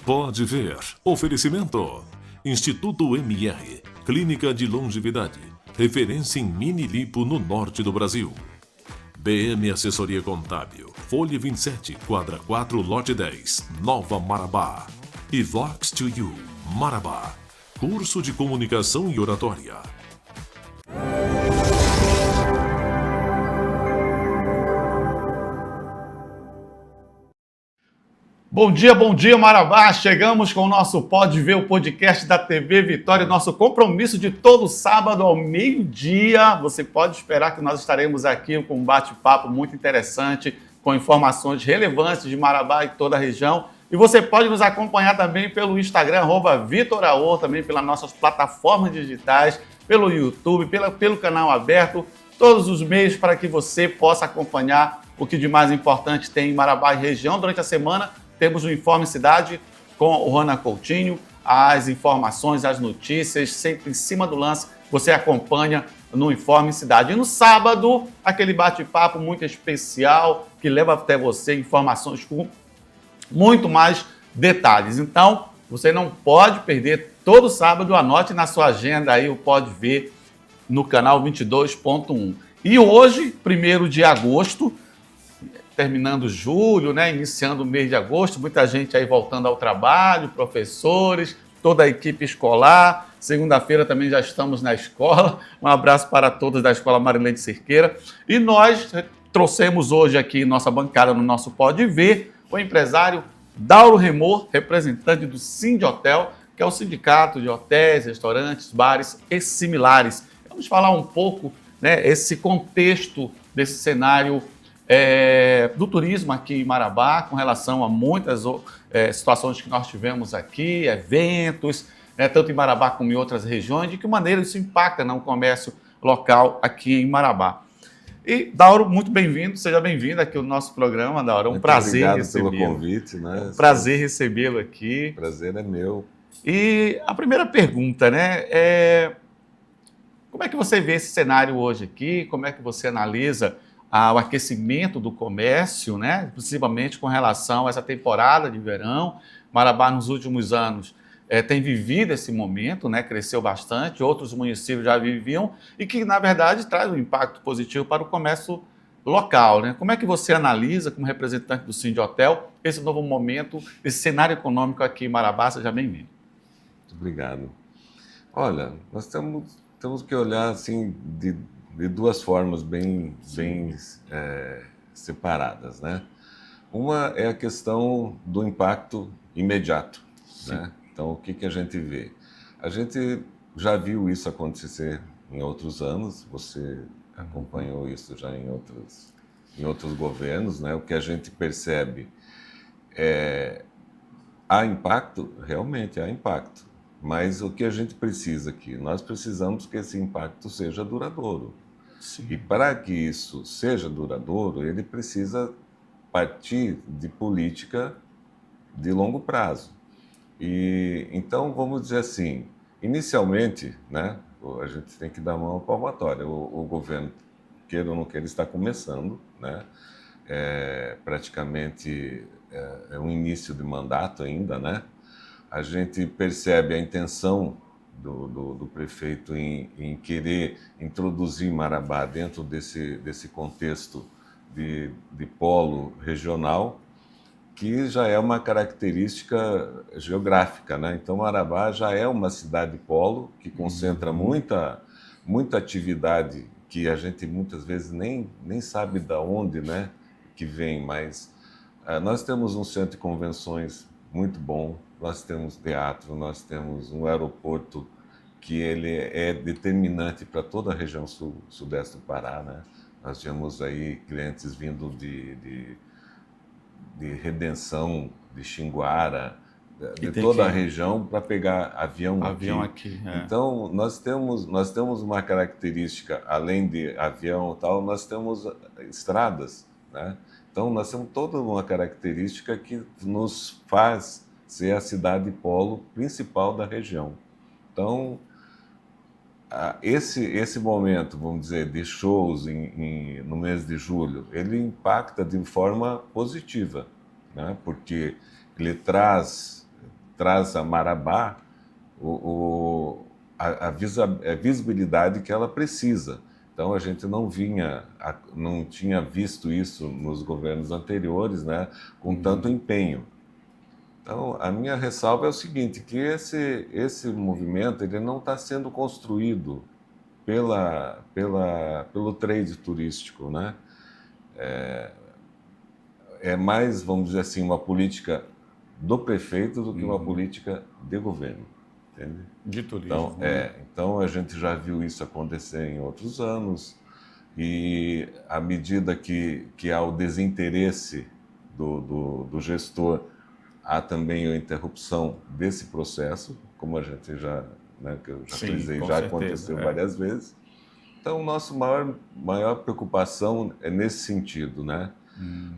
Pode Ver. Oferecimento. Instituto MR. Clínica de Longevidade. Referência em mini lipo no norte do Brasil. BM Assessoria Contábil. Folha 27, quadra 4, lote 10, Nova Marabá. E Vox to You, Marabá. Curso de Comunicação e Oratória. Bom dia, Marabá! Chegamos com o nosso Pode Ver, o podcast da TV Vitória, nosso compromisso de todo sábado ao meio-dia. Você pode esperar que nós estaremos aqui com um bate-papo muito interessante, com informações relevantes de Marabá e toda a região. E você pode nos acompanhar também pelo Instagram, @VitorAor, também pelas nossas plataformas digitais, pelo YouTube, pelo canal aberto, todos os meios para que você possa acompanhar o que de mais importante tem em Marabá e região durante a semana. Temos o Informe Cidade com o Rana Coutinho, as informações, as notícias, sempre em cima do lance, você acompanha no Informe Cidade. E no sábado, aquele bate-papo muito especial que leva até você informações com muito mais detalhes. Então, você não pode perder todo sábado, anote na sua agenda aí, o Pode Ver no canal 22.1. E hoje, 1º de agosto, terminando julho, né, iniciando o mês de agosto, muita gente aí voltando ao trabalho, professores, toda a equipe escolar. Segunda-feira também já estamos na escola. Um abraço para todos da Escola Marilene Cerqueira. E nós trouxemos hoje aqui nossa bancada no nosso Pode Ver o empresário Dauro Remor, representante do Sindhotel, que é o sindicato de hotéis, restaurantes, bares e similares. Vamos falar um pouco, né, esse contexto desse cenário do turismo aqui em Marabá, com relação a muitas situações que nós tivemos aqui, eventos, tanto em Marabá como em outras regiões, de que maneira isso impacta no comércio local aqui em Marabá. E, Dauro, muito bem-vindo, seja bem-vindo aqui ao nosso programa, Dauro. É um prazer recebê-lo. Obrigado pelo convite. Né? É um prazer recebê-lo aqui. O prazer é meu. E a primeira pergunta, né, como é que você vê esse cenário hoje aqui? Como é que você analisa o aquecimento do comércio, né? Principalmente com relação a essa temporada de verão? Marabá, nos últimos anos, tem vivido esse momento, né? Cresceu bastante, outros municípios já viviam, e que, na verdade, traz um impacto positivo para o comércio local, né? Como é que você analisa, como representante do Sindhotel, esse novo momento, esse cenário econômico aqui em Marabá? Seja bem-vindo. Muito obrigado. Olha, nós temos que olhar assim de duas formas bem separadas, né? Uma é a questão do impacto imediato, né? Então, o que a gente vê? A gente já viu isso acontecer em outros anos, você acompanhou isso já em outros governos, né? O que a gente percebe há impacto, realmente há impacto, mas o que a gente precisa aqui? Nós precisamos que esse impacto seja duradouro. Sim. E para que isso seja duradouro, ele precisa partir de política de longo prazo. E então, vamos dizer assim, inicialmente, né, a gente tem que dar uma palmatória. O governo, queira ou não queira, está começando, né? Praticamente é um início de mandato ainda, né? A gente percebe a intenção do prefeito em querer introduzir Marabá dentro desse contexto de polo regional, que já é uma característica geográfica, né? Então, Marabá já é uma cidade-polo que concentra muita atividade que a gente muitas vezes nem sabe de onde, né, que vem, mas nós temos um centro de convenções muito bom, nós temos teatro, nós temos um aeroporto que ele é determinante para toda a região sudeste do Pará, né? Nós temos aí clientes vindo de Redenção, de Xinguara, de toda a região para pegar avião aqui. Então, nós temos uma característica, além de avião e tal, nós temos estradas, né? Então, nós temos toda uma característica que nos faz ser a cidade polo principal da região. Então, esse momento, vamos dizer, de shows no mês de julho, ele impacta de forma positiva, né? Porque ele traz traz a Marabá a visibilidade que ela precisa. Então a gente não tinha visto isso nos governos anteriores, né, com tanto empenho. Então a minha ressalva é o seguinte, que esse movimento ele não está sendo construído pelo trade turístico, né? É mais, vamos dizer assim, uma política do prefeito do que uma política de governo, entende? De turismo. Então, então a gente já viu isso acontecer em outros anos, e à medida que há o desinteresse do gestor, há também a interrupção desse processo, como a gente já, né, que eu já frisei, já aconteceu várias vezes. Então, nossa maior preocupação é nesse sentido, né?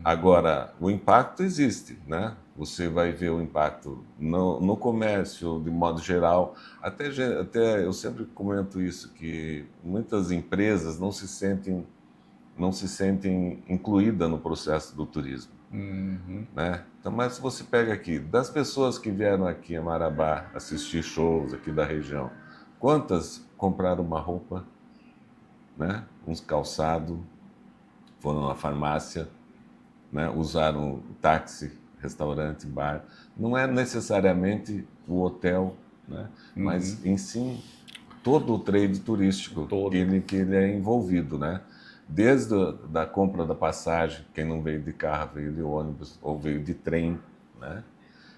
Agora, o impacto existe, né? Você vai ver o impacto no comércio, de modo geral. Até eu sempre comento isso, que muitas empresas não se sentem incluídas no processo do turismo. Né? Então, mas se você pega aqui, das pessoas que vieram aqui a Marabá assistir shows aqui da região, quantas compraram uma roupa, né? Uns calçados, foram na farmácia, né? Usaram táxi, restaurante, bar. Não é necessariamente o hotel, né? Mas em si todo o trade turístico que ele é envolvido, né? Desde da compra da passagem, quem não veio de carro veio de ônibus ou veio de trem, né?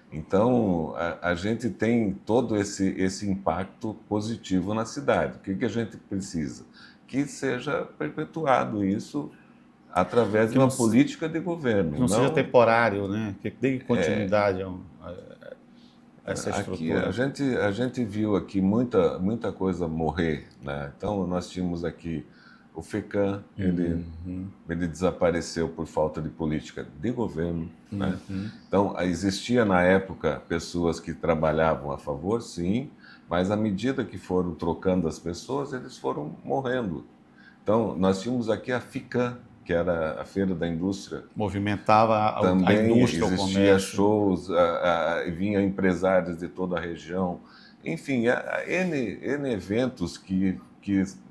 Então a gente tem todo esse impacto positivo na cidade. O que a gente precisa? Que seja perpetuado isso através de uma política de governo. Que não seja temporário, né? Que dê continuidade a essa estrutura. Aqui, a gente viu aqui muita coisa morrer, né? Então, nós tínhamos aqui o FECAM, ele desapareceu por falta de política de governo, né? Então, existia na época pessoas que trabalhavam a favor, sim, mas à medida que foram trocando as pessoas, eles foram morrendo. Então, nós tínhamos aqui a FICAM, que era a Feira da Indústria. Movimentava também a indústria, o comércio. Existia shows, vinha empresários de toda a região. Enfim, N eventos que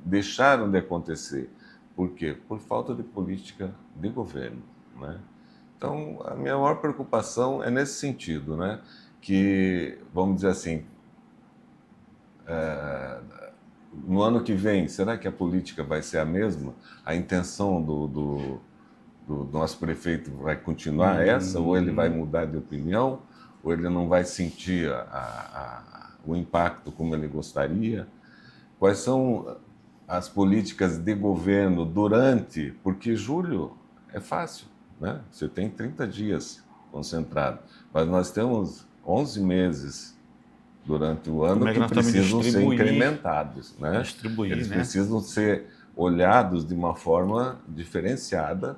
deixaram de acontecer. Por quê? Por falta de política de governo, né? Então, a minha maior preocupação é nesse sentido, né? Que, vamos dizer assim, no ano que vem, será que a política vai ser a mesma? A intenção do nosso prefeito vai continuar essa? Ou ele vai mudar de opinião? Ou ele não vai sentir o impacto como ele gostaria? Quais são as políticas de governo porque julho é fácil, né? Você tem 30 dias concentrado, mas nós temos 11 meses durante o ano que precisam ser incrementados, né? Eles precisam ser olhados de uma forma diferenciada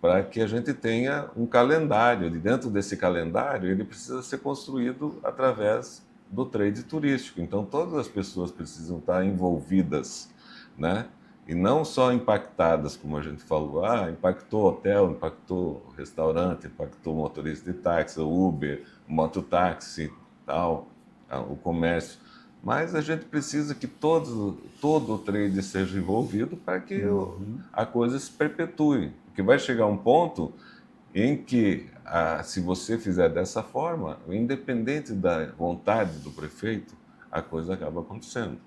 para que a gente tenha um calendário. E dentro desse calendário, ele precisa ser construído através do trade turístico. Então, todas as pessoas precisam estar envolvidas, né? E não só impactadas, como a gente falou, impactou hotel, impactou restaurante, impactou motorista de táxi, Uber, mototáxi, tal, o comércio. Mas a gente precisa que todo o trade seja envolvido para que a coisa se perpetue. Porque vai chegar um ponto em que, se você fizer dessa forma, independente da vontade do prefeito, a coisa acaba acontecendo.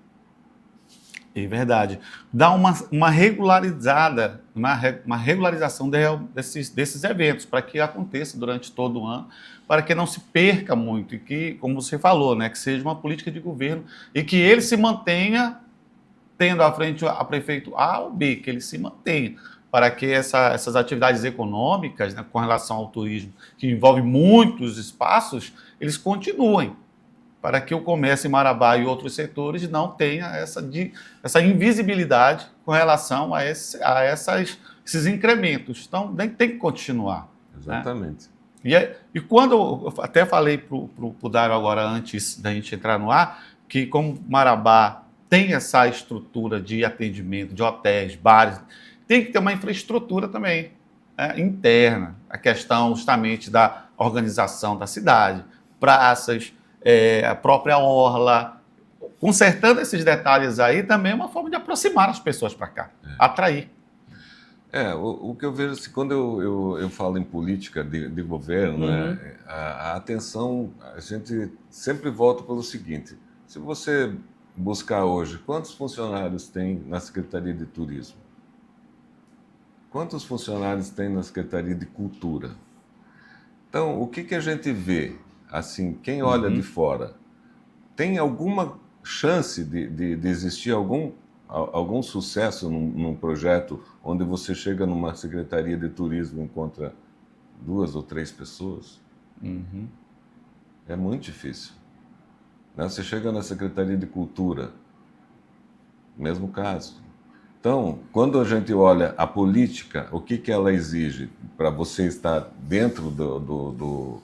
É verdade. Dá uma regularizada, uma regularização desses eventos, para que aconteça durante todo o ano, para que não se perca muito e que, como você falou, né, que seja uma política de governo e que ele se mantenha tendo à frente a prefeito A ou B, que ele se mantenha, para que essas atividades econômicas, né, com relação ao turismo, que envolve muitos espaços, eles continuem, para que o comércio em Marabá e outros setores não tenha essa invisibilidade com relação a esses incrementos. Então, tem que continuar. Exatamente. Né? E quando eu até falei para o Dário agora, antes da gente entrar no ar, que como Marabá tem essa estrutura de atendimento, de hotéis, bares, tem que ter uma infraestrutura também, né, interna, a questão justamente da organização da cidade, praças, a própria orla. Consertando esses detalhes aí também é uma forma de aproximar as pessoas para cá, atrair. O que eu vejo, assim, quando eu falo em política de governo, né, a atenção, a gente sempre volta pelo seguinte: se você buscar hoje, quantos funcionários tem na Secretaria de Turismo? Quantos funcionários tem na Secretaria de Cultura? Então, o que a gente vê, assim, quem olha de fora, tem alguma chance de existir algum sucesso num projeto onde você chega numa secretaria de turismo e encontra 2 ou 3 pessoas? É muito difícil. Né? Você chega na secretaria de cultura, mesmo caso. Então, quando a gente olha a política, o que ela exige para você estar dentro do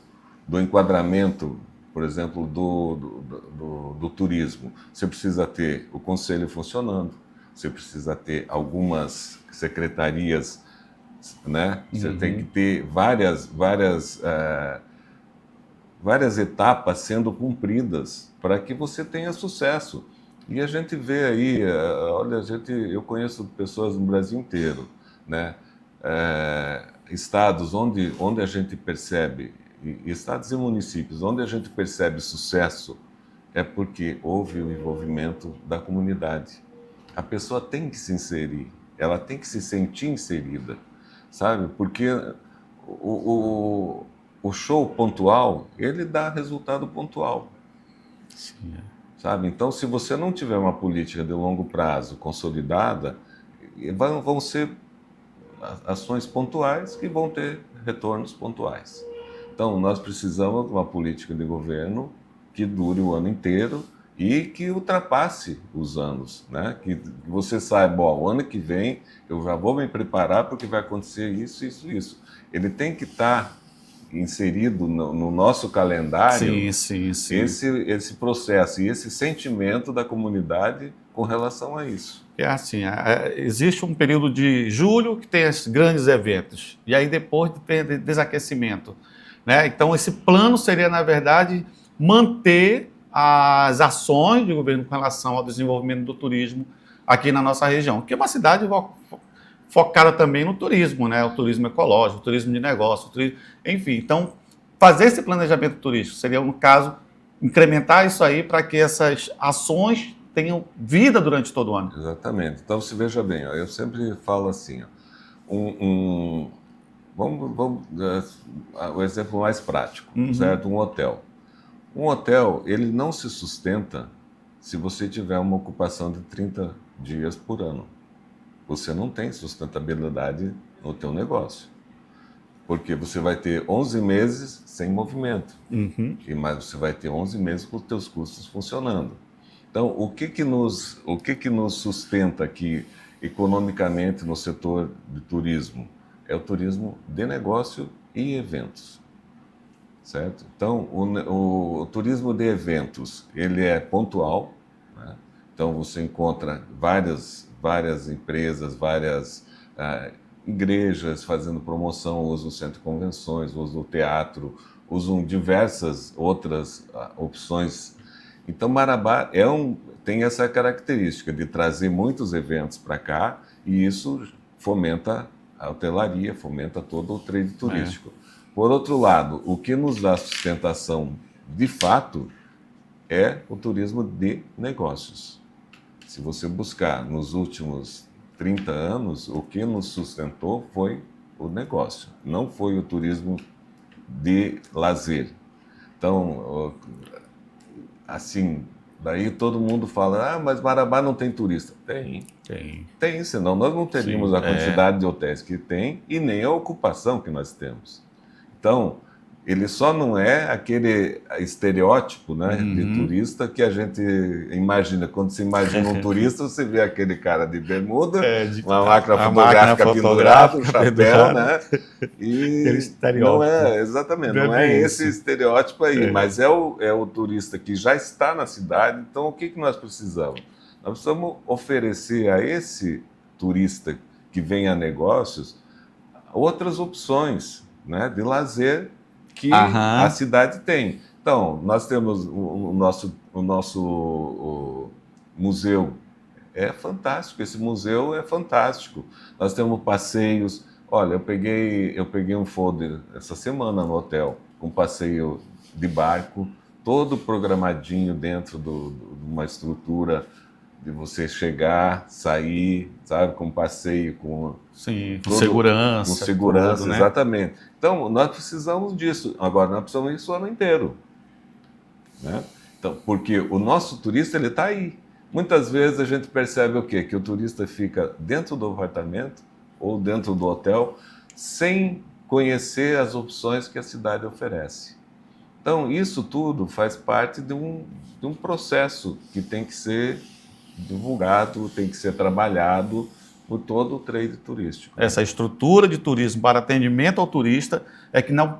enquadramento, por exemplo, do turismo? Você precisa ter o conselho funcionando, você precisa ter algumas secretarias, né? Você tem que ter várias etapas sendo cumpridas para que você tenha sucesso. E a gente vê aí, olha, eu conheço pessoas no Brasil inteiro, né? Estados onde a gente percebe, estados e municípios onde a gente percebe sucesso, é porque houve o envolvimento da comunidade. A pessoa tem que se inserir, ela tem que se sentir inserida, sabe? Porque o show pontual, ele dá resultado pontual. Sim, Sabe? Então, se você não tiver uma política de longo prazo consolidada, vão ser ações pontuais que vão ter retornos pontuais. Então, nós precisamos de uma política de governo que dure o ano inteiro e que ultrapasse os anos, né? Que você saiba, o ano que vem eu já vou me preparar porque vai acontecer isso, isso, isso. Ele tem que estar inserido no nosso calendário, sim. esse processo e esse sentimento da comunidade com relação a isso. É assim, existe um período de julho que tem esses grandes eventos, e aí depois tem desaquecimento, né? Então esse plano seria, na verdade, manter as ações do governo com relação ao desenvolvimento do turismo aqui na nossa região, que é uma cidade focada também no turismo, né? O turismo ecológico, o turismo de negócio, enfim. Então, fazer esse planejamento turístico seria, no caso, incrementar isso aí para que essas ações tenham vida durante todo o ano. Exatamente. Então, se veja bem, eu sempre falo assim, vamos o exemplo mais prático, certo? Um hotel. Um hotel, ele não se sustenta se você tiver uma ocupação de 30 dias por ano. Você não tem sustentabilidade no teu negócio. Porque você vai ter 11 meses sem movimento. Mas você vai ter 11 meses com os teus custos funcionando. Então, o que nos sustenta aqui economicamente no setor de turismo? É o turismo de negócio e eventos. Certo? Então, o turismo de eventos, ele é pontual, né? Então, você encontra várias empresas, várias igrejas fazendo promoção, usam o centro de convenções, usam o teatro, usam diversas outras opções. Então, Marabá tem essa característica de trazer muitos eventos para cá e isso fomenta a hotelaria, fomenta todo o trade turístico. Por outro lado, o que nos dá sustentação de fato é o turismo de negócios. Se você buscar nos últimos 30 anos, o que nos sustentou foi o negócio, não foi o turismo de lazer. Então, assim, daí todo mundo fala, mas Marabá não tem turista. Tem, senão nós não teríamos a quantidade de hotéis que tem e nem a ocupação que nós temos. Então, ele só não é aquele estereótipo, né, de turista que a gente imagina. Quando você imagina um turista, você vê aquele cara de bermuda, uma máquina fotográfica pendurada, um chapéu, né? E não é, exatamente, não é esse estereótipo aí, mas é o turista que já está na cidade. Então, o que nós precisamos? Nós precisamos oferecer a esse turista que vem a negócios outras opções, né, de lazer que a cidade tem. Então, nós temos o nosso museu. É fantástico, esse museu é fantástico. Nós temos passeios. Olha, eu peguei um folder essa semana no hotel, com passeio de barco, todo programadinho dentro de uma estrutura de você chegar, sair, sabe, com passeio, com... Sim, com segurança. Com segurança, tudo, né? exatamente. Então, nós precisamos disso. Agora, nós precisamos isso o ano inteiro, né? Então, porque o nosso turista, ele está aí. Muitas vezes a gente percebe o quê? Que o turista fica dentro do apartamento ou dentro do hotel sem conhecer as opções que a cidade oferece. Então, isso tudo faz parte de um processo que tem que ser divulgado, tem que ser trabalhado por todo o trade turístico. Essa estrutura de turismo para atendimento ao turista é que não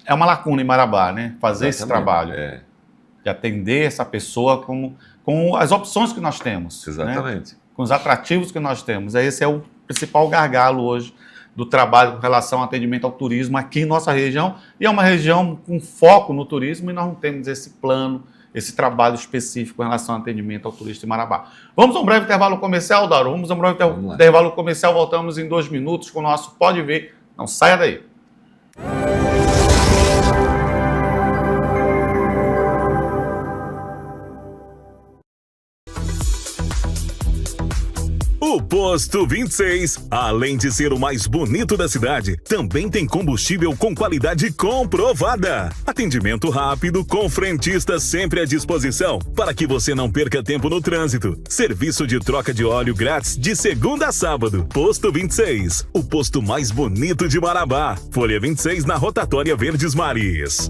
é uma lacuna em Marabá, né? Fazer esse trabalho de atender essa pessoa com as opções que nós temos. Exatamente. Né? Com os atrativos que nós temos. Esse é o principal gargalo hoje do trabalho com relação ao atendimento ao turismo aqui em nossa região. E é uma região com foco no turismo e nós não temos esse plano, esse trabalho específico em relação ao atendimento ao turista em Marabá. Vamos a um breve intervalo comercial, Dauro? Vamos a um breve intervalo comercial, voltamos em 2 minutos com o nosso Pode Ver. Não saia daí. O Posto 26, além de ser o mais bonito da cidade, também tem combustível com qualidade comprovada. Atendimento rápido, com frentista sempre à disposição, para que você não perca tempo no trânsito. Serviço de troca de óleo grátis de segunda a sábado. Posto 26, o posto mais bonito de Marabá. Folha 26 na Rotatória Verdes Mares.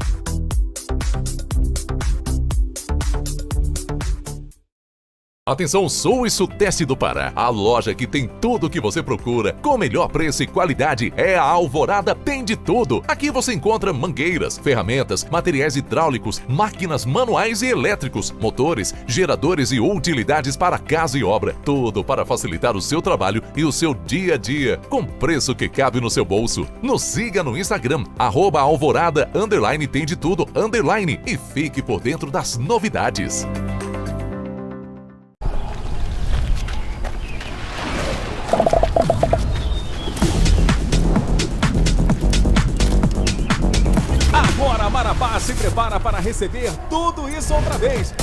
Atenção sul e sudeste do Pará, a loja que tem tudo o que você procura, com melhor preço e qualidade, é a Alvorada Tem de Tudo. Aqui você encontra mangueiras, ferramentas, materiais hidráulicos, máquinas manuais e elétricos, motores, geradores e utilidades para casa e obra. Tudo para facilitar o seu trabalho e o seu dia a dia, com preço que cabe no seu bolso. Nos siga no Instagram, @alvorada_tem de tudo_ e fique por dentro das novidades. Agora Marabá se prepara para receber tudo isso outra vez,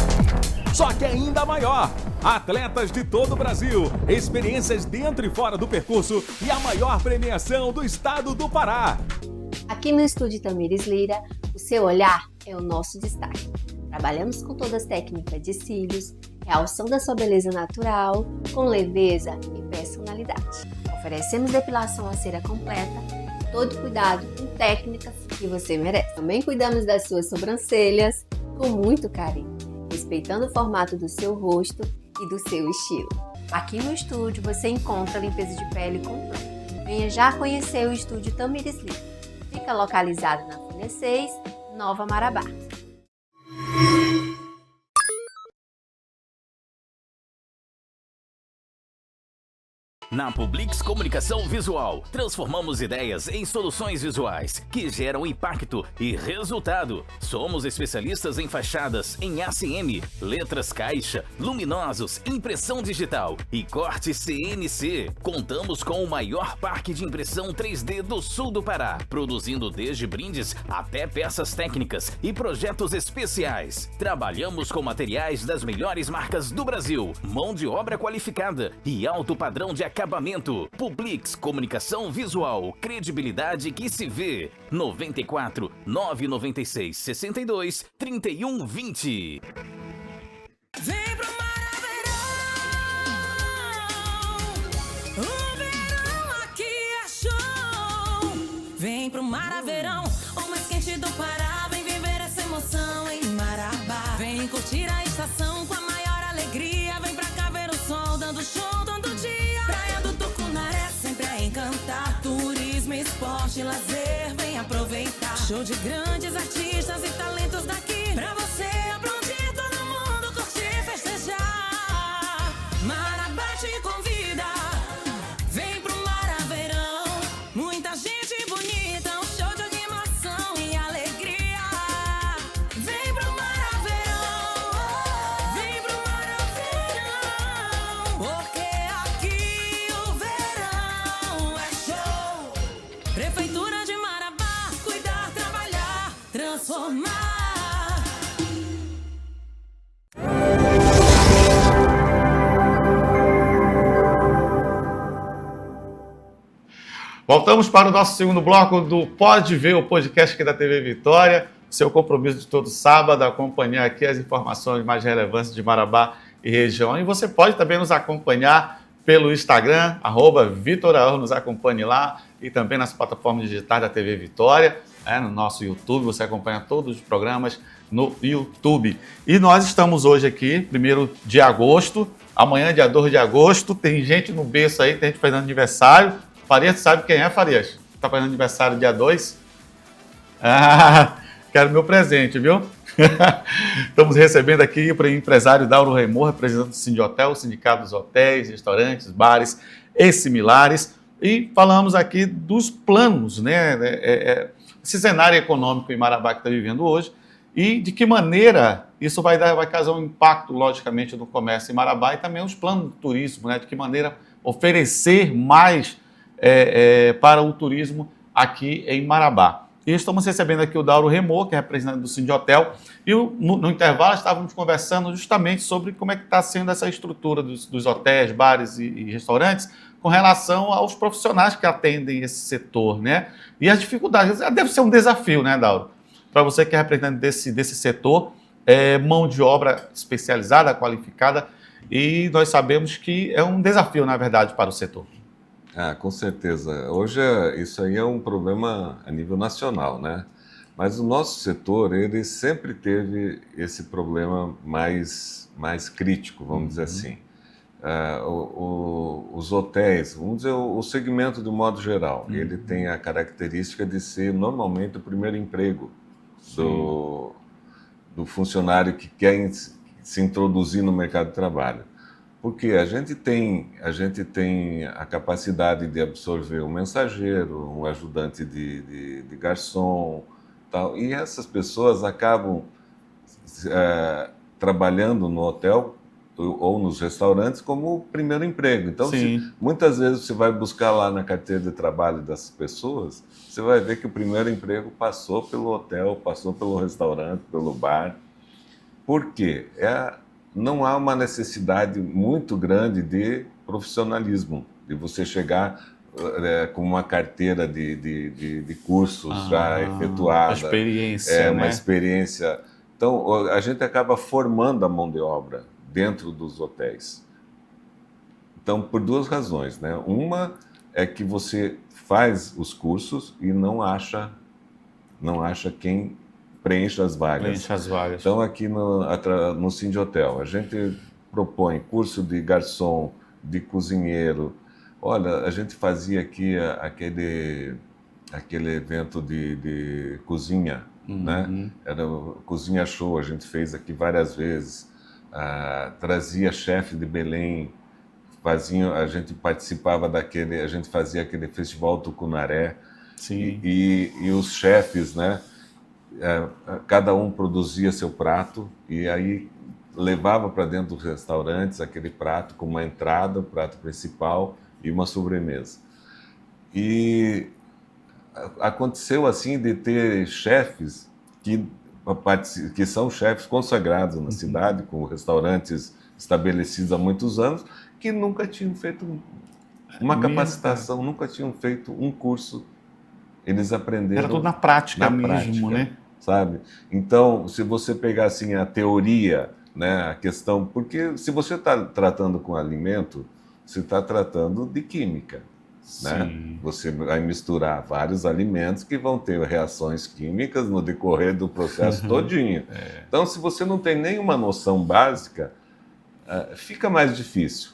só que ainda maior. Atletas de todo o Brasil, experiências dentro e fora do percurso e a maior premiação do estado do Pará. Aqui no Estúdio Tamires Lira, o seu olhar é o nosso destaque. Trabalhamos com todas as técnicas de cílios, realçam da sua beleza natural, com leveza e personalidade. Oferecemos depilação a cera completa, todo cuidado com técnicas que você merece. Também cuidamos das suas sobrancelhas com muito carinho, respeitando o formato do seu rosto e do seu estilo. Aqui no estúdio você encontra limpeza de pele completa. Venha já conhecer o Estúdio Tamires Lira. Fica localizado na Folha 6, Nova Marabá. Na Publix Comunicação Visual, transformamos ideias em soluções visuais que geram impacto e resultado. Somos especialistas em fachadas, em ACM, letras caixa, luminosos, impressão digital e corte CNC. Contamos com o maior parque de impressão 3D do sul do Pará, produzindo desde brindes até peças técnicas e projetos especiais. Trabalhamos com materiais das melhores marcas do Brasil, mão de obra qualificada e alto padrão de acabamento. Publix Comunicação Visual, credibilidade que se vê. 94 996 62 31 20. Vem pro Maraverão, o verão aqui é show. Vem pro Maraverão, o mais quente do Pará. Vem viver essa emoção em Marabá. Vem curtir a estação com a maior alegria. Vem pra cá ver o sol dando show todo dia. Praia do Tucunaré sempre a encantar. Turismo, esporte, lazer, vem aproveitar. Show de grandes artistas e talentos daqui. Pra você aplaudir, todo mundo curtir, festejar. Marabá te convida. Vem pro Maraverão. Muita gente bonita, um show de animação e alegria. Vem transformar. Voltamos para o nosso segundo bloco do Pode Ver, o podcast aqui da TV Vitória. Seu compromisso de todo sábado, acompanhar aqui as informações mais relevantes de Marabá e região. E você pode também nos acompanhar pelo Instagram, @VitorAor, nos acompanhe lá, e também nas plataformas digitais da TV Vitória, no nosso YouTube, você acompanha todos os programas no YouTube. E nós estamos hoje aqui, 1º de agosto, amanhã, dia 2 de agosto, tem gente no berço aí, tem gente fazendo aniversário. Farias, sabe quem é, Farias? Está fazendo aniversário dia 2? Ah, quero meu presente, viu? Estamos recebendo aqui o empresário Dauro Remor, representante do Sindhotel, o Sindicato dos Hotéis, Restaurantes, Bares e similares. E falamos aqui dos planos, né? Esse cenário econômico em Marabá que está vivendo hoje e de que maneira isso vai causar um impacto, logicamente, no comércio em Marabá e também os planos do turismo, né? De que maneira oferecer mais para o turismo aqui em Marabá. E estamos recebendo aqui o Dauro Remor, que é representante do Sindhotel, e no intervalo estávamos conversando justamente sobre como é que está sendo essa estrutura dos hotéis, bares e restaurantes com relação aos profissionais que atendem esse setor, né? E as dificuldades. Deve ser um desafio, né, Dauro? Para você que é representante desse setor, mão de obra especializada, qualificada, e nós sabemos que é um desafio, na verdade, para o setor. Com certeza. Hoje isso aí é um problema a nível nacional, né? Mas o nosso setor, ele sempre teve esse problema mais crítico, vamos dizer assim. Os hotéis, vamos dizer, o segmento de modo geral, ele tem a característica de ser normalmente o primeiro emprego do funcionário que quer se introduzir no mercado de trabalho. Porque a gente tem a capacidade de absorver um mensageiro, um ajudante de garçom, tal, e essas pessoas acabam trabalhando no hotel ou nos restaurantes como primeiro emprego. Então, muitas vezes você vai buscar lá na carteira de trabalho dessas pessoas, você vai ver que o primeiro emprego passou pelo hotel, passou pelo restaurante, pelo bar. Por quê? Não há uma necessidade muito grande de profissionalismo, de você chegar com uma carteira de cursos já efetuada. Uma experiência, uma né? experiência. Então, a gente acaba formando a mão de obra dentro dos hotéis. Então, por duas razões, né? Uma é que você faz os cursos e não acha quem preenche as vagas. Então, aqui no Sindhotel, a gente propõe curso de garçom, de cozinheiro. Olha, a gente fazia aqui aquele evento de cozinha, né? Era o Cozinha Show, a gente fez aqui várias vezes. Trazia chefe de Belém, a gente participava a gente fazia aquele festival Tucunaré. Sim. E os chefes, né? Cada um produzia seu prato e aí levava para dentro dos restaurantes aquele prato com uma entrada, o prato principal e uma sobremesa. E aconteceu assim de ter chefes que são chefes consagrados na cidade, com restaurantes estabelecidos há muitos anos, que nunca tinham feito uma capacitação, nunca tinham feito um curso. Eles aprenderam... Era tudo na prática mesmo, né? Sabe? Então, se você pegar assim a teoria, né, a questão... Porque se você está tratando com alimento, você está tratando de química, né? Você vai misturar vários alimentos que vão ter reações químicas no decorrer do processo todinho. Então, se você não tem nenhuma noção básica, fica mais difícil.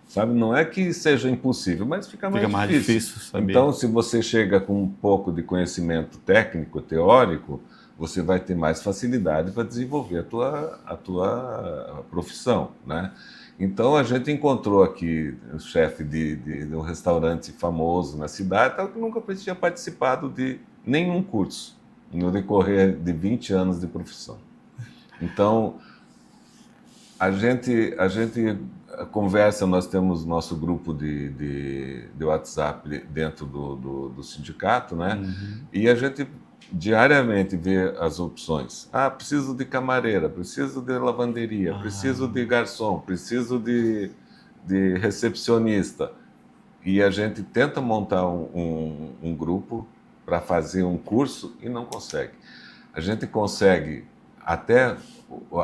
Sabe? Não é que seja impossível, mas fica mais difícil saber. Então, se você chega com um pouco de conhecimento técnico, teórico, você vai ter mais facilidade para desenvolver a tua profissão, né? Então, a gente encontrou aqui o chefe de um restaurante famoso na cidade, que nunca tinha participado de nenhum curso no decorrer de 20 anos de profissão. Então, a gente conversa, nós temos nosso grupo de WhatsApp dentro do sindicato, né? E a gente diariamente ver as opções. Ah, preciso de camareira, preciso de lavanderia, preciso de garçom, preciso de recepcionista. E a gente tenta montar um grupo para fazer um curso e não consegue. A gente consegue até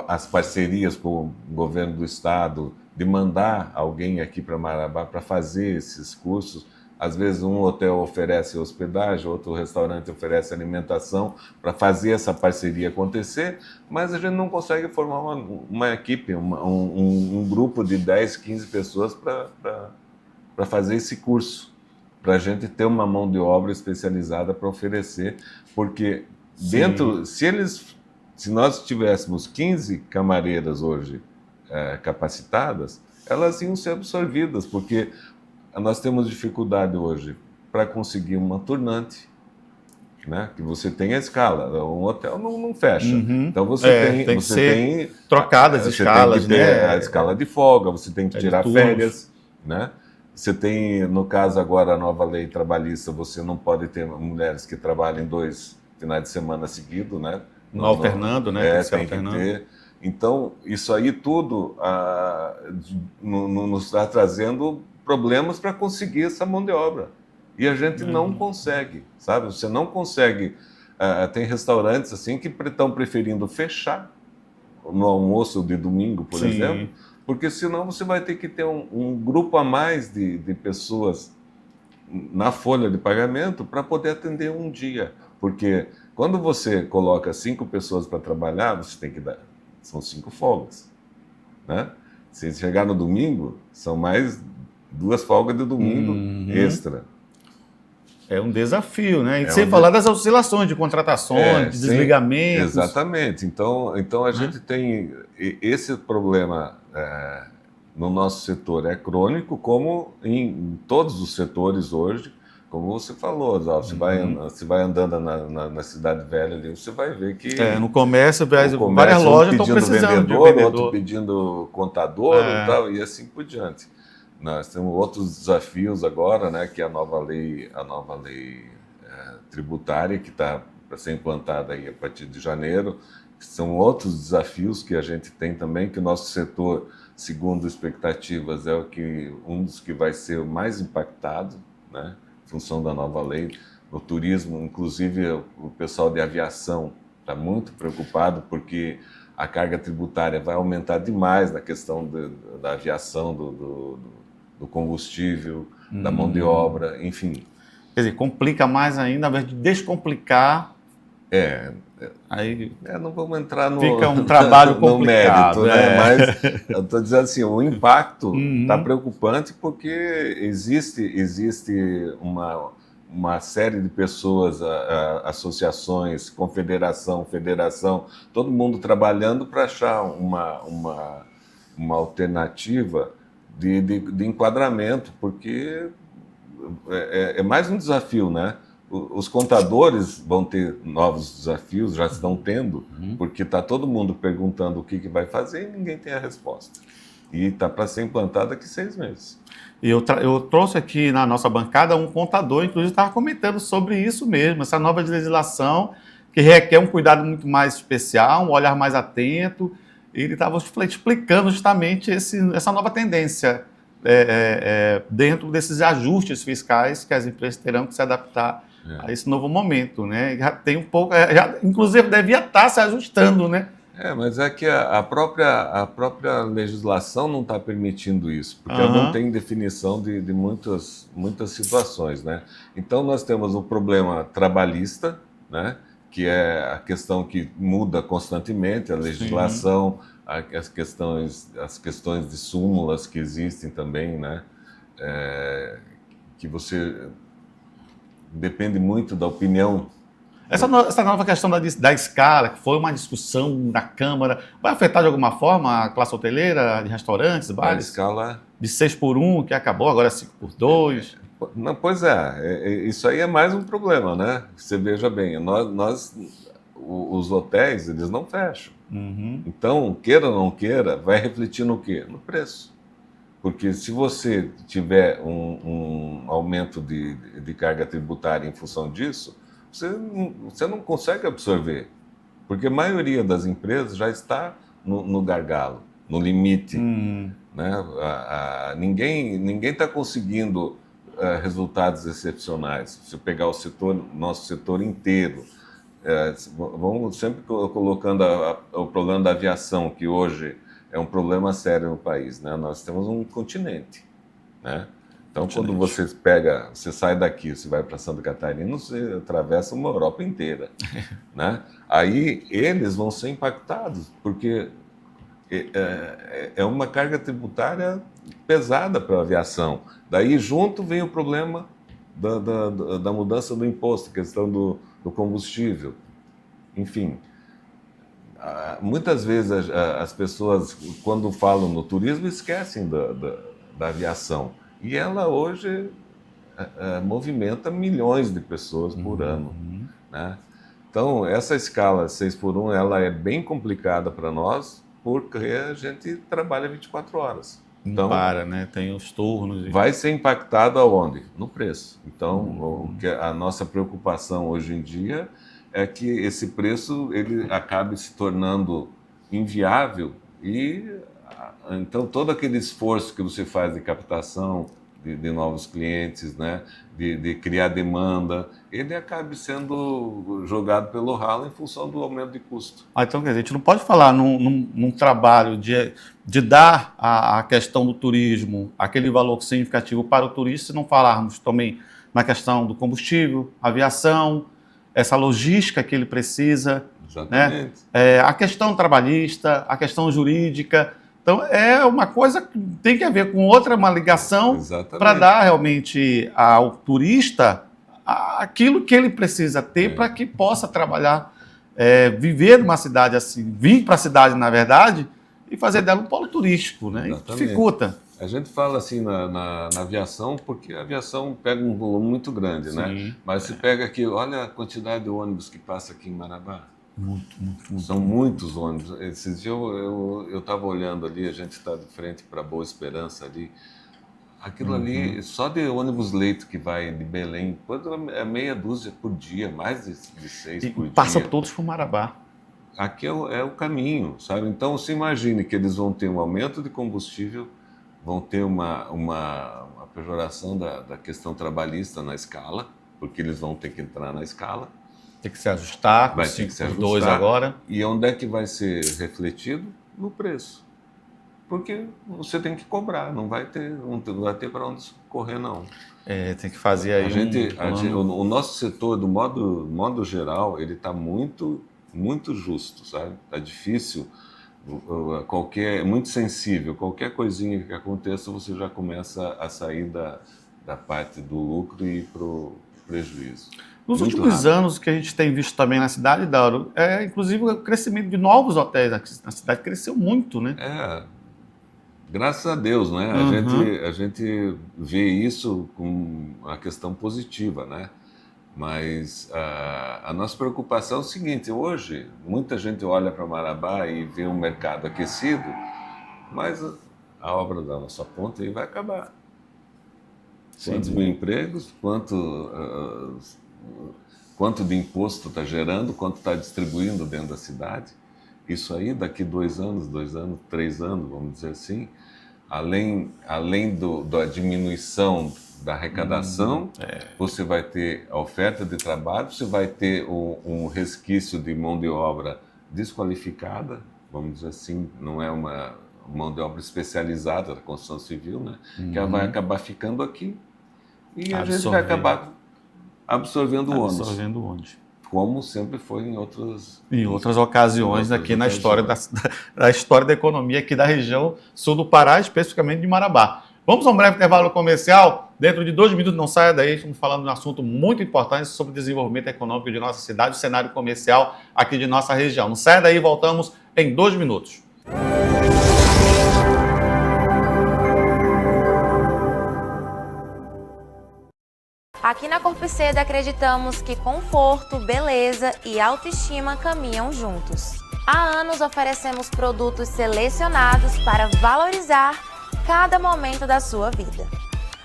as parcerias com o governo do estado de mandar alguém aqui para Marabá para fazer esses cursos. Às vezes um hotel oferece hospedagem, outro restaurante oferece alimentação para fazer essa parceria acontecer, mas a gente não consegue formar uma equipe, um grupo de 10, 15 pessoas para fazer esse curso, para a gente ter uma mão de obra especializada para oferecer, porque dentro, se nós tivéssemos 15 camareiras hoje capacitadas, elas iam ser absorvidas, porque nós temos dificuldade hoje para conseguir uma turnante, né? Que você tem a escala, um hotel não fecha. Então você tem trocadas escalas, tem que ter né? a escala de folga, você tem que tirar turnos. férias, né? Você tem, no caso agora, a nova lei trabalhista, você não pode ter mulheres que trabalhem 2 finais de semana seguidos, né? Não alternando, né? Tem que ter. Então, isso aí tudo nos está trazendo problemas para conseguir essa mão de obra. E a gente não consegue, sabe? Você não consegue. Tem restaurantes assim que estão preferindo fechar no almoço de domingo, por exemplo, porque senão você vai ter que ter um grupo a mais de pessoas na folha de pagamento para poder atender um dia. Porque quando você coloca 5 pessoas para trabalhar, você tem que dar... São 5 folgas, né? Se chegar no domingo, são mais 2 folgas de domingo extra. É um desafio, né? E sem falar das oscilações de contratações, de desligamentos. Exatamente. Então a gente tem esse problema no nosso setor, é crônico, como em todos os setores hoje. Como você falou, você vai andando na Cidade Velha ali, você vai ver que... no comércio, várias lojas estão precisando de vendedor. Outro pedindo contador e tal, e assim por diante. Nós temos outros desafios agora, né, que é a nova lei tributária, que está para ser implantada aí a partir de janeiro. São outros desafios que a gente tem também, que o nosso setor, segundo expectativas, é um dos que vai ser o mais impactado, né? Em função da nova lei. No turismo, inclusive, o pessoal de aviação está muito preocupado porque a carga tributária vai aumentar demais na questão da aviação, do combustível, da mão de obra, enfim. Quer dizer, complica mais ainda, ao invés de descomplicar. Aí não vamos entrar fica um trabalho no complicado, mérito, né? Mas eu estou dizendo assim, o impacto está preocupante porque existe uma série de pessoas, associações, confederação, federação, todo mundo trabalhando para achar uma alternativa de enquadramento, porque é mais um desafio, né? Os contadores vão ter novos desafios, já estão tendo, porque está todo mundo perguntando o que vai fazer e ninguém tem a resposta. E está para ser implantado daqui 6 meses. E eu trouxe aqui na nossa bancada um contador, inclusive estava comentando sobre isso mesmo, essa nova legislação que requer um cuidado muito mais especial, um olhar mais atento. Ele estava explicando justamente essa nova tendência dentro desses ajustes fiscais que as empresas terão que se adaptar a esse novo momento, né? Já tem um pouco, inclusive devia estar se ajustando, né? Mas é que a própria legislação não está permitindo isso, porque ela não tem definição de muitas situações, né? Então nós temos o problema trabalhista, né? Que é a questão que muda constantemente, a legislação, as questões de súmulas que existem também, né? Que você depende muito da opinião. Essa nova questão da escala, que foi uma discussão na Câmara, vai afetar de alguma forma a classe hoteleira, de restaurantes, bares? A escala... De 6x1, que acabou, agora é 5x2. Não, pois isso aí é mais um problema, né? Você veja bem, os hotéis, eles não fecham. Então, queira ou não queira, vai refletir no quê? No preço. Porque se você tiver um aumento de carga tributária em função disso, você não consegue absorver, porque a maioria das empresas já está no gargalo, no limite. Né? Ninguém está conseguindo resultados excepcionais. Se pegar nosso setor inteiro, vamos sempre colocando o problema da aviação, que hoje é um problema sério no país. Né? Nós temos um continente. Né? Então, quando você sai daqui, você vai para Santa Catarina, você atravessa uma Europa inteira. Né? Aí eles vão ser impactados, porque é uma carga tributária pesada para a aviação. Daí, junto, vem o problema da mudança do imposto, questão do combustível. Enfim, muitas vezes as pessoas, quando falam no turismo, esquecem da aviação. E ela hoje movimenta milhões de pessoas por ano. Né? Então, essa escala 6x1, ela é bem complicada para nós, porque a gente trabalha 24 horas. Então, né? Tem os turnos. Vai ser impactado aonde? No preço. Então, a nossa preocupação hoje em dia é que esse preço ele acabe se tornando inviável e então todo aquele esforço que você faz de captação de novos clientes, né, de criar demanda, ele acabe sendo jogado pelo ralo em função do aumento de custo. Então, quer dizer, a gente não pode falar num trabalho de dar a questão do turismo aquele valor significativo para o turista, se não falarmos também na questão do combustível, aviação, essa logística que ele precisa. Exatamente. Né? A questão trabalhista, a questão jurídica. Então, é uma coisa que tem que haver com outra, uma ligação para dar realmente ao turista aquilo que ele precisa ter para que possa trabalhar, viver numa cidade assim, vir para a cidade, na verdade, e fazer dela um polo turístico, né? E dificulta. A gente fala assim na aviação, porque a aviação pega um volume muito grande, né? Mas você pega aqui, olha a quantidade de ônibus que passa aqui em Marabá. Muito. São muitos ônibus. Esses dias eu estava olhando ali, a gente está de frente para Boa Esperança ali. Aquilo ali, só de ônibus leito que vai de Belém, é meia dúzia por dia, mais de 6 por dia. Passa todos por Marabá. Aqui é o caminho, sabe? Então, você imagine que eles vão ter um aumento de combustível, vão ter uma pejoração da questão trabalhista na escala, porque eles vão ter que entrar na escala. Tem que se ajustar, vai ter que se ajustar. 2 agora. E onde é que vai ser refletido? No preço. Porque você tem que cobrar, não vai ter para onde correr, não. Tem que fazer aí o nosso setor, do modo geral, ele está muito, muito justo, sabe? Está difícil, muito sensível. Qualquer coisinha que aconteça, você já começa a sair da parte do lucro e ir para o prejuízo. Nos últimos anos, o que a gente tem visto também na cidade, Dauro, inclusive o crescimento de novos hotéis na cidade cresceu muito, né? Graças a Deus, né? A gente vê isso com a questão positiva, né? Mas a nossa preocupação é o seguinte: hoje, muita gente olha para Marabá e vê um mercado aquecido, mas a obra da nossa ponte aí vai acabar. Quantos mil empregos, quanto de imposto está gerando, quanto está distribuindo dentro da cidade. Isso aí, daqui 2 anos, 3 anos, vamos dizer assim, além da diminuição da arrecadação, você vai ter a oferta de trabalho, você vai ter um resquício de mão de obra desqualificada, vamos dizer assim, não é uma mão de obra especializada da construção civil, né? Que ela vai acabar ficando aqui e a gente vai acabar absorvendo o ônus. Como sempre foi em outras ocasiões aqui na história da história da economia aqui da região sul do Pará, especificamente de Marabá. Vamos a um breve intervalo comercial. Dentro de 2 minutos, não saia daí, estamos falando de um assunto muito importante sobre o desenvolvimento econômico de nossa cidade, o cenário comercial aqui de nossa região. Não saia daí, voltamos em 2 minutos. Aqui na Corpo Seda acreditamos que conforto, beleza e autoestima caminham juntos. Há anos oferecemos produtos selecionados para valorizar cada momento da sua vida.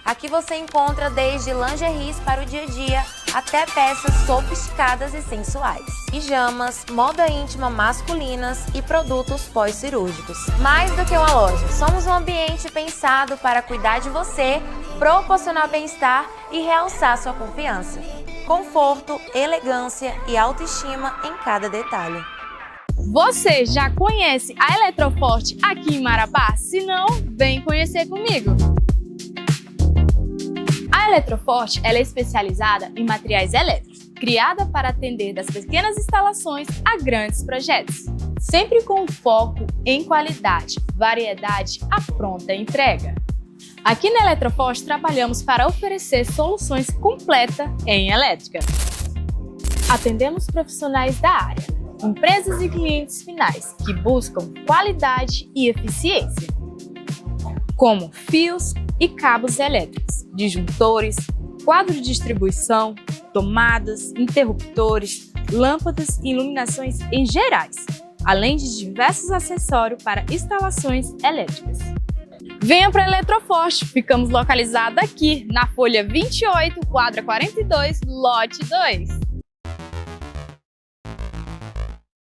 Aqui você encontra desde lingeries para o dia a dia até peças sofisticadas e sensuais. Pijamas, moda íntima masculinas e produtos pós-cirúrgicos. Mais do que uma loja, somos um ambiente pensado para cuidar de você, proporcionar bem-estar e realçar sua confiança. Conforto, elegância e autoestima em cada detalhe. Você já conhece a Eletroforte aqui em Marabá? Se não, vem conhecer comigo! A Eletroforte ela é especializada em materiais elétricos, criada para atender das pequenas instalações a grandes projetos. Sempre com foco em qualidade, variedade à pronta entrega. Aqui na Eletroforte trabalhamos para oferecer soluções completas em elétrica. Atendemos profissionais da área, empresas e clientes finais que buscam qualidade e eficiência, como fios e cabos elétricos, disjuntores, quadro de distribuição, tomadas, interruptores, lâmpadas e iluminações em gerais, além de diversos acessórios para instalações elétricas. Venha para a Eletroforte, ficamos localizados aqui na Folha 28, quadra 42, lote 2.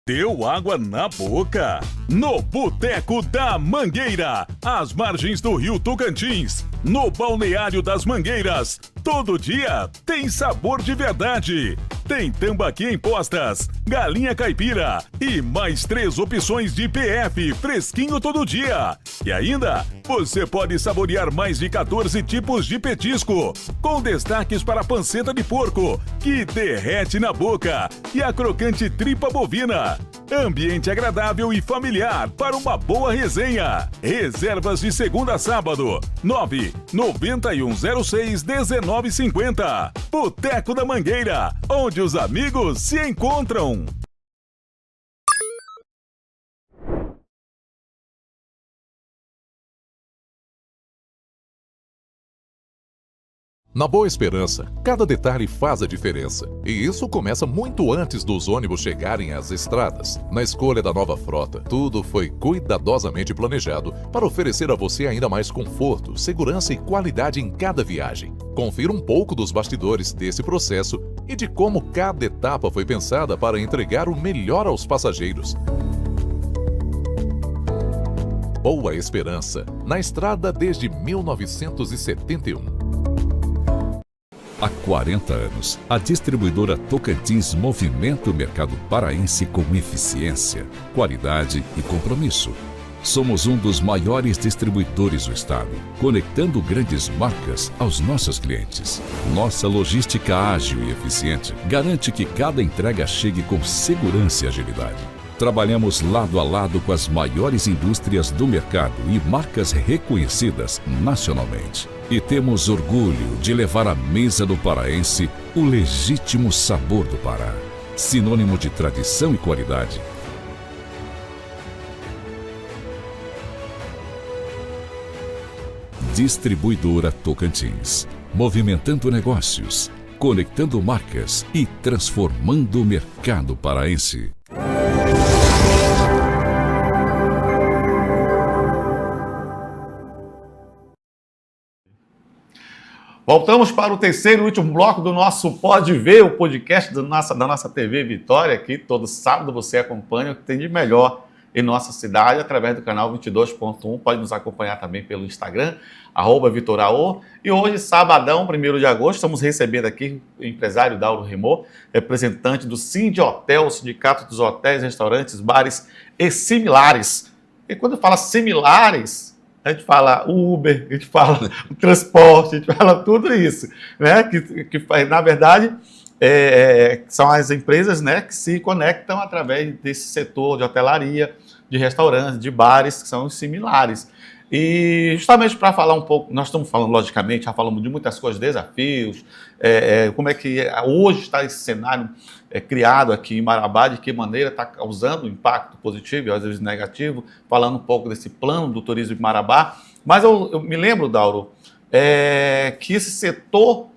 Deu água na boca? No Boteco da Mangueira, às margens do Rio Tocantins, no Balneário das Mangueiras, todo dia tem sabor de verdade. Tem tambaqui em postas, galinha caipira e mais 3 opções de PF fresquinho todo dia. E ainda, você pode saborear mais de 14 tipos de petisco, com destaques para a panceta de porco, que derrete na boca, e a crocante tripa bovina. Ambiente agradável e familiar para uma boa resenha. Reservas de segunda a sábado, 991061950. Boteco da Mangueira, onde os amigos se encontram. Na Boa Esperança, cada detalhe faz a diferença. E isso começa muito antes dos ônibus chegarem às estradas. Na escolha da nova frota, tudo foi cuidadosamente planejado para oferecer a você ainda mais conforto, segurança e qualidade em cada viagem. Confira um pouco dos bastidores desse processo e de como cada etapa foi pensada para entregar o melhor aos passageiros. Boa Esperança, na estrada desde 1971. Há 40 anos, a distribuidora Tocantins movimenta o mercado paraense com eficiência, qualidade e compromisso. Somos um dos maiores distribuidores do estado, conectando grandes marcas aos nossos clientes. Nossa logística ágil e eficiente garante que cada entrega chegue com segurança e agilidade. Trabalhamos lado a lado com as maiores indústrias do mercado e marcas reconhecidas nacionalmente. E temos orgulho de levar à mesa do paraense o legítimo sabor do Pará, sinônimo de tradição e qualidade. Distribuidora Tocantins, movimentando negócios, conectando marcas e transformando o mercado paraense. Voltamos para o terceiro e último bloco do nosso Pode Ver, o podcast da nossa TV Vitória. Aqui todo sábado você acompanha o que tem de melhor em nossa cidade através do canal 22.1. Pode nos acompanhar também pelo Instagram, @Vitoraô. E hoje, sabadão, 1º de agosto, estamos recebendo aqui o empresário Dauro Remor, representante do Sindihotel, Sindicato dos Hotéis, Restaurantes, Bares e Similares. E quando fala similares, a gente fala Uber, a gente fala o transporte, a gente fala tudo isso, né? Que na verdade, são as empresas, né, que se conectam através desse setor de hotelaria, de restaurantes, de bares, que são similares. E justamente para falar um pouco, nós estamos falando, logicamente, já falamos de muitas coisas, desafios, como é que hoje está esse cenário criado aqui em Marabá, de que maneira está causando impacto positivo e às vezes negativo, falando um pouco desse plano do turismo de Marabá. Mas eu me lembro, Dauro, que esse setor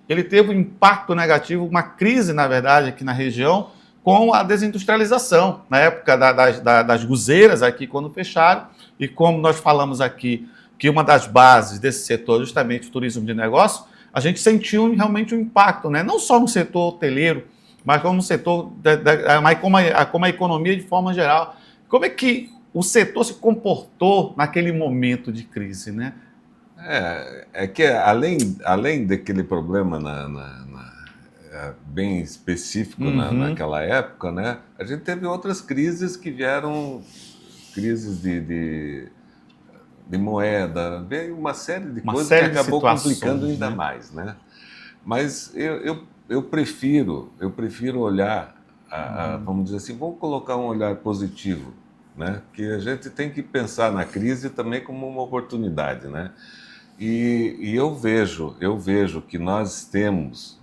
ele teve um impacto negativo, uma crise, na verdade, aqui na região, com a desindustrialização, na época das guzeiras aqui, quando fecharam, e como nós falamos aqui, que uma das bases desse setor é justamente o turismo de negócio, a gente sentiu realmente um impacto, né? Não só no setor hoteleiro, mas como no setor, mas como a economia de forma geral. Como é que o setor se comportou naquele momento de crise, né? É que além daquele problema bem específico naquela época, né, a gente teve outras crises que vieram, crises de moeda, veio uma série de coisas que acabou complicando ainda mais, né? Mas eu prefiro olhar, vamos dizer assim, vamos colocar um olhar positivo, né? Que a gente tem que pensar na crise também como uma oportunidade, né? E eu vejo que nós temos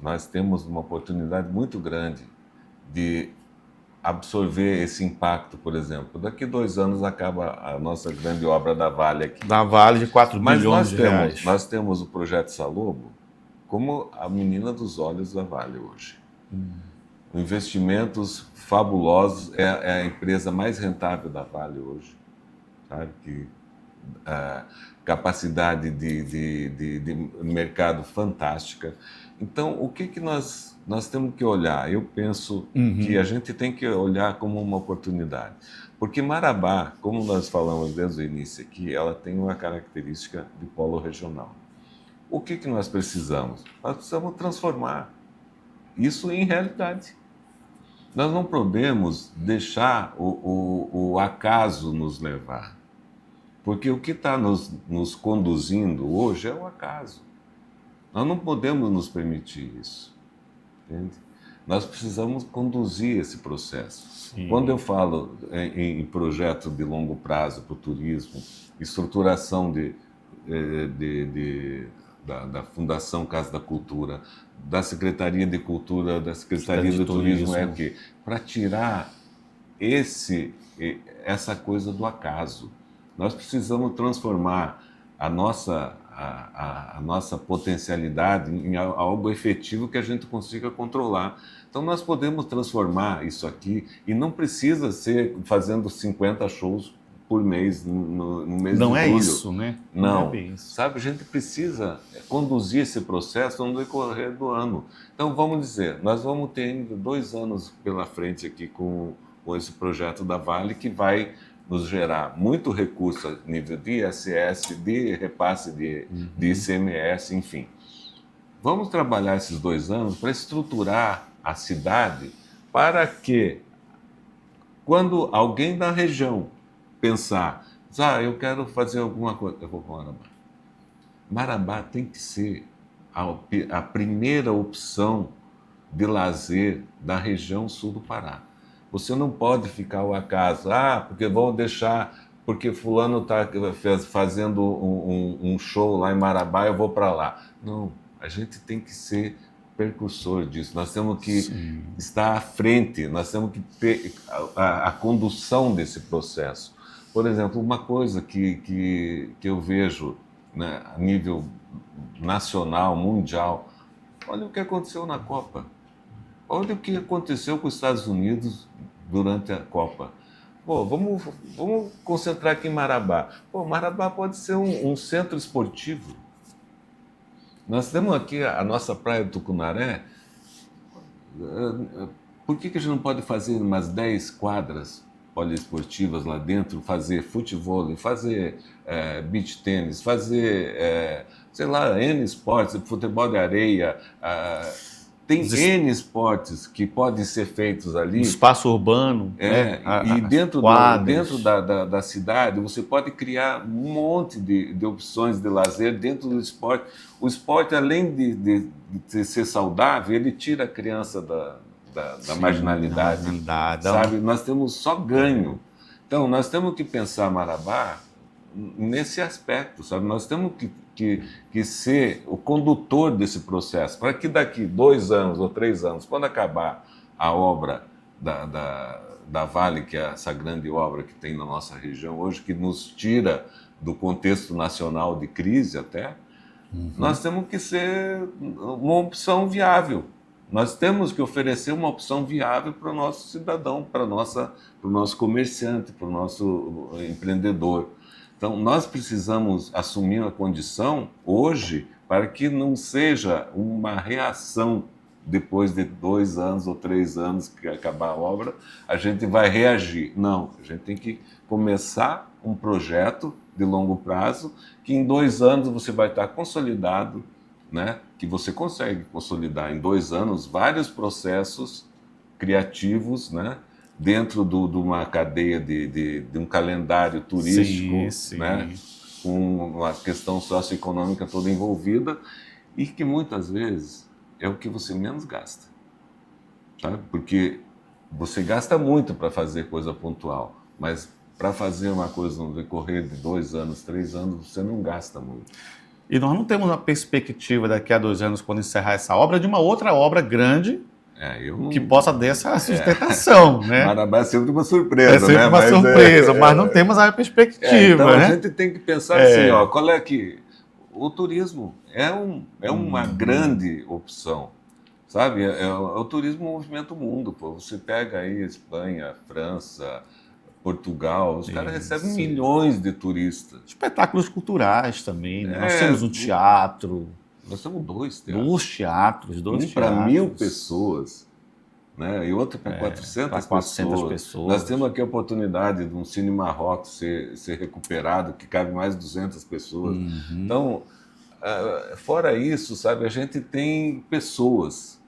uma oportunidade muito grande de absorver esse impacto, por exemplo. Daqui 2 anos acaba a nossa grande obra da Vale aqui. Da Vale de 4 bilhões de reais. Nós temos o Projeto Salobo como a menina dos olhos da Vale hoje. Investimentos fabulosos, é a empresa mais rentável da Vale hoje, sabe? Capacidade de mercado fantástica. Então, o que nós temos que olhar? Eu penso que a gente tem que olhar como uma oportunidade. Porque Marabá, como nós falamos desde o início aqui, ela tem uma característica de polo regional. O que nós precisamos? Nós precisamos transformar isso em realidade. Nós não podemos deixar o acaso nos levar. Porque o que está nos conduzindo hoje é o acaso. Nós não podemos nos permitir isso. Entende? Nós precisamos conduzir esse processo. Sim. Quando eu falo em projeto de longo prazo para o turismo, estruturação da Fundação Casa da Cultura, da Secretaria de Cultura, da Secretaria do Turismo, é o quê? Para tirar essa coisa do acaso. Nós precisamos transformar a nossa potencialidade em algo efetivo que a gente consiga controlar. Então, nós podemos transformar isso aqui e não precisa ser fazendo 50 shows por mês, no mês de julho. Não é isso, né? Não. Sabe, a gente precisa conduzir esse processo no decorrer do ano. Então, vamos dizer, nós vamos ter ainda 2 anos pela frente aqui com esse projeto da Vale, que vai nos gerar muito recurso a nível de ISS, de repasse de ICMS, enfim. Vamos trabalhar esses 2 anos para estruturar a cidade para que, quando alguém da região pensar, eu quero fazer alguma coisa, eu vou para Marabá. Marabá tem que ser a primeira opção de lazer da região sul do Pará. Você não pode ficar ao acaso, porque vão deixar, porque fulano está fazendo um show lá em Marabá, eu vou para lá. Não, a gente tem que ser precursor disso, nós temos que estar à frente, nós temos que ter a condução desse processo. Por exemplo, uma coisa que eu vejo, né, a nível nacional, mundial, olha o que aconteceu na Copa. Olha o que aconteceu com os Estados Unidos durante a Copa. Vamos concentrar aqui em Marabá. Marabá pode ser um centro esportivo. Nós temos aqui a nossa praia do Tucunaré. Por que a gente não pode fazer umas 10 quadras poliesportivas lá dentro, fazer futebol, fazer beach tênis, fazer, N esportes, futebol de areia... Tem N esportes que podem ser feitos ali. Espaço urbano. E dentro da cidade você pode criar um monte de opções de lazer dentro do esporte. O esporte, além de ser saudável, ele tira a criança da marginalidade. Sabe? Nós temos só ganho. Então, nós temos que pensar Marabá nesse aspecto, sabe? Nós temos que ser o condutor desse processo, para que daqui 2 anos ou 3 anos, quando acabar a obra da Vale, que é essa grande obra que tem na nossa região hoje, que nos tira do contexto nacional de crise até, nós temos que ser uma opção viável. Nós temos que oferecer uma opção viável para o nosso cidadão, para o nosso comerciante, para o nosso empreendedor. Então, nós precisamos assumir uma condição hoje para que não seja uma reação depois de 2 anos ou 3 anos que acabar a obra, a gente vai reagir. Não, a gente tem que começar um projeto de longo prazo, que em 2 anos você vai estar consolidado, né? Que você consegue consolidar em 2 anos vários processos criativos, né? Dentro de uma cadeia de um calendário turístico, sim. Né? Com uma questão socioeconômica toda envolvida, e que muitas vezes é o que você menos gasta, tá? Porque você gasta muito para fazer coisa pontual, mas para fazer uma coisa no decorrer de 2 anos, 3 anos, você não gasta muito. E nós não temos uma perspectiva daqui a 2 anos, quando encerrar essa obra, de uma outra obra grande que possa dar essa sustentação, né? Marabá é sempre uma surpresa, É sempre né? uma surpresa, mas não temos a perspectiva, então né? a gente tem que pensar assim, ó, qual é que... O turismo é uma grande opção, sabe? O turismo movimenta o mundo, pô. Você pega aí Espanha, França, Portugal, os caras recebem milhões de turistas. Espetáculos culturais também, né? Nós temos um teatro. Nós temos 2 teatros. 2 teatros. Um para 1.000 pessoas, né? E outro para 400 pessoas. Nós temos aqui a oportunidade de um Cine Marrocos ser recuperado, que cabe mais 200 pessoas. Então, fora isso, sabe, a gente tem pessoas,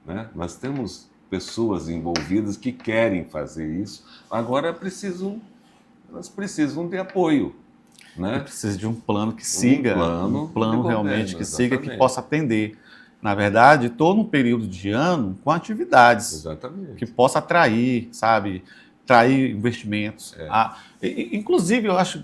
né? Nós temos pessoas envolvidas que querem fazer isso. Agora elas precisam de apoio, né? Precisa de um plano que siga, um plano realmente que siga, que exatamente. possa atender. Na verdade, todo um período de ano com atividades que possa atrair, sabe? Atrair investimentos. Inclusive, eu acho,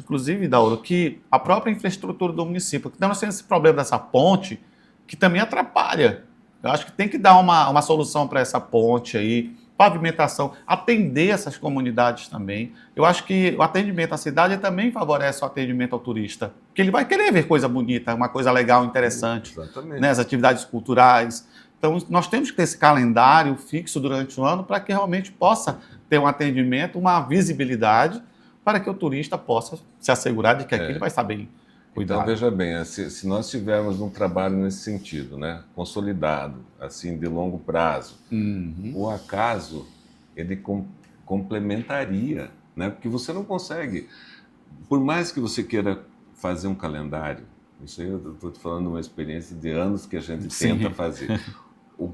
Dauro, que a própria infraestrutura do município, porque nós temos esse problema dessa ponte, que também atrapalha. Eu acho que tem que dar uma solução para essa ponte aí, pavimentação, atender essas comunidades também. Eu acho que o atendimento à cidade também favorece o atendimento ao turista, porque ele vai querer ver coisa bonita, uma coisa legal, interessante, né? As atividades culturais. Então, nós temos que ter esse calendário fixo durante o ano para que realmente possa ter um atendimento, uma visibilidade, para que o turista possa se assegurar de que aqui ele vai estar bem cuidado. Então, veja bem, se nós tivermos um trabalho nesse sentido, né, consolidado, assim, de longo prazo, o acaso, ele complementaria, né, porque você não consegue, por mais que você queira fazer um calendário, isso aí eu estou te falando de uma experiência de anos que a gente tenta fazer.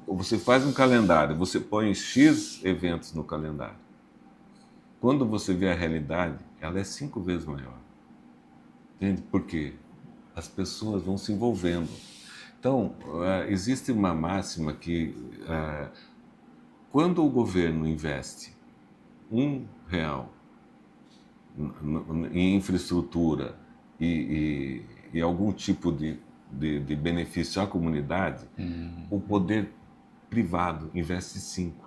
Você faz um calendário, você põe X eventos no calendário. Quando você vê a realidade, ela é 5 vezes maior. Entende? Por quê? As pessoas vão se envolvendo. Então, existe uma máxima que, quando o governo investe R$1 em infraestrutura e algum tipo de benefício à comunidade, o poder privado investe 5.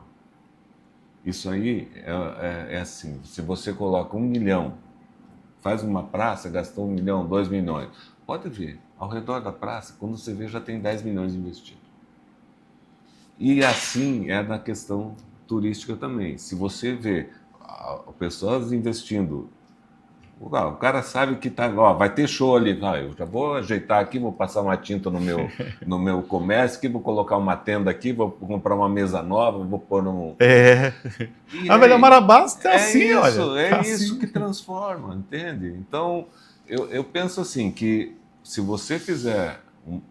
Isso aí é assim, se você coloca 1 milhão, faz uma praça, gastou 1 milhão, 2 milhões. Pode ver, ao redor da praça, quando você vê, já tem 10 milhões investidos. E assim é na questão turística também. Se você vê pessoas investindo, o cara sabe que vai ter show ali, eu já vou ajeitar aqui, vou passar uma tinta no meu comércio, aqui, vou colocar uma tenda aqui, vou comprar uma mesa nova, vou pôr um... A Velha Marabá é assim, isso, olha. É isso que transforma, entende? Então, eu penso assim, que se você fizer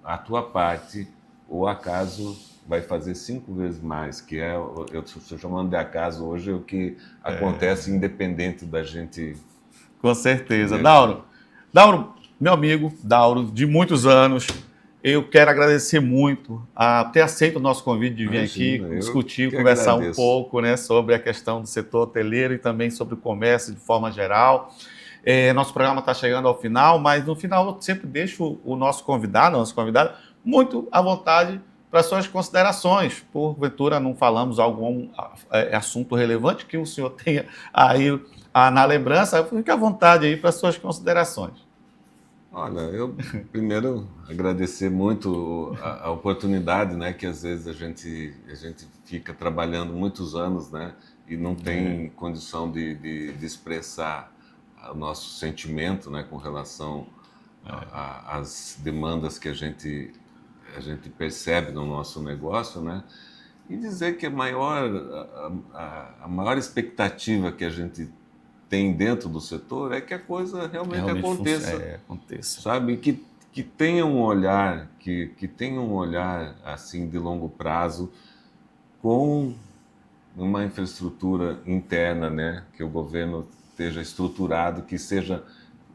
a tua parte, o acaso vai fazer 5 vezes mais, que eu estou chamando de acaso hoje, o que acontece independente da gente... Com certeza. Dauro, meu amigo, Dauro, de muitos anos, eu quero agradecer muito a ter aceito o nosso convite de vir aqui discutir, conversar um pouco, né, sobre a questão do setor hoteleiro e também sobre o comércio de forma geral. Nosso programa está chegando ao final, mas no final eu sempre deixo o nosso convidado muito à vontade para suas considerações. Porventura não falamos algum assunto relevante que o senhor tenha aí na lembrança, fique à vontade aí para suas considerações. Olha, eu primeiro agradecer muito a oportunidade, né, que às vezes a gente fica trabalhando muitos anos, né, e não tem condição de expressar o nosso sentimento, né, com relação as demandas que a gente percebe no nosso negócio, né? E dizer que a maior expectativa que a gente tem dentro do setor é que a coisa realmente aconteça. Sabe? Que tenha um olhar, que tenha um olhar assim de longo prazo, com uma infraestrutura interna, né? Que o governo esteja estruturado, que seja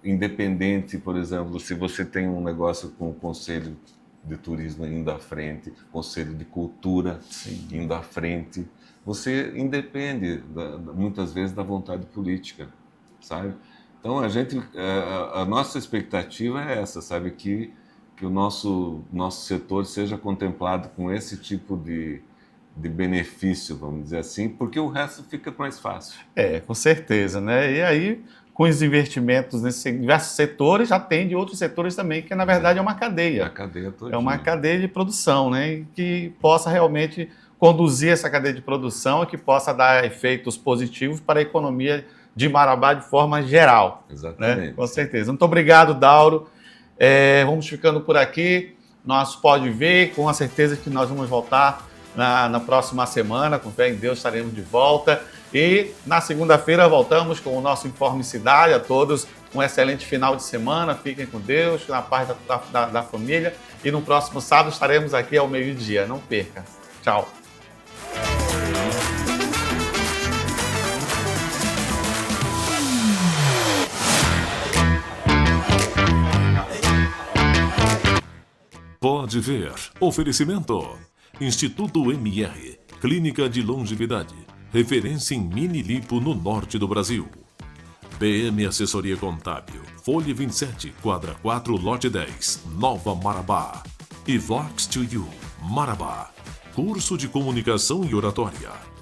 independente. Por exemplo, se você tem um negócio com o Conselho de Turismo indo à frente, Conselho de Cultura indo à frente, você independe muitas vezes da vontade política, sabe? Então a nossa expectativa é essa, sabe, que o nosso setor seja contemplado com esse tipo de benefício, vamos dizer assim, porque o resto fica mais fácil. Com certeza, né? E aí, com os investimentos nesses diversos setores, atende outros setores também, que na verdade é uma cadeia. A cadeia toda. É uma cadeia de produção, né? E que possa realmente conduzir essa cadeia de produção e que possa dar efeitos positivos para a economia de Marabá de forma geral. Exatamente. Né? Com certeza. Muito obrigado, Dauro. Vamos ficando por aqui. Nosso Pode Ver, com a certeza que nós vamos voltar na próxima semana. Com fé em Deus estaremos de volta. E na segunda-feira voltamos com o nosso Informe Cidade. A todos um excelente final de semana. Fiquem com Deus, na paz da família. E no próximo sábado estaremos aqui ao meio-dia. Não perca. Tchau. Pode Ver. Oferecimento. Instituto MR. Clínica de Longevidade. Referência em mini lipo no norte do Brasil. BM Assessoria Contábil. Folha 27, quadra 4, lote 10, Nova Marabá. E Vox to You, Marabá. Curso de Comunicação e Oratória.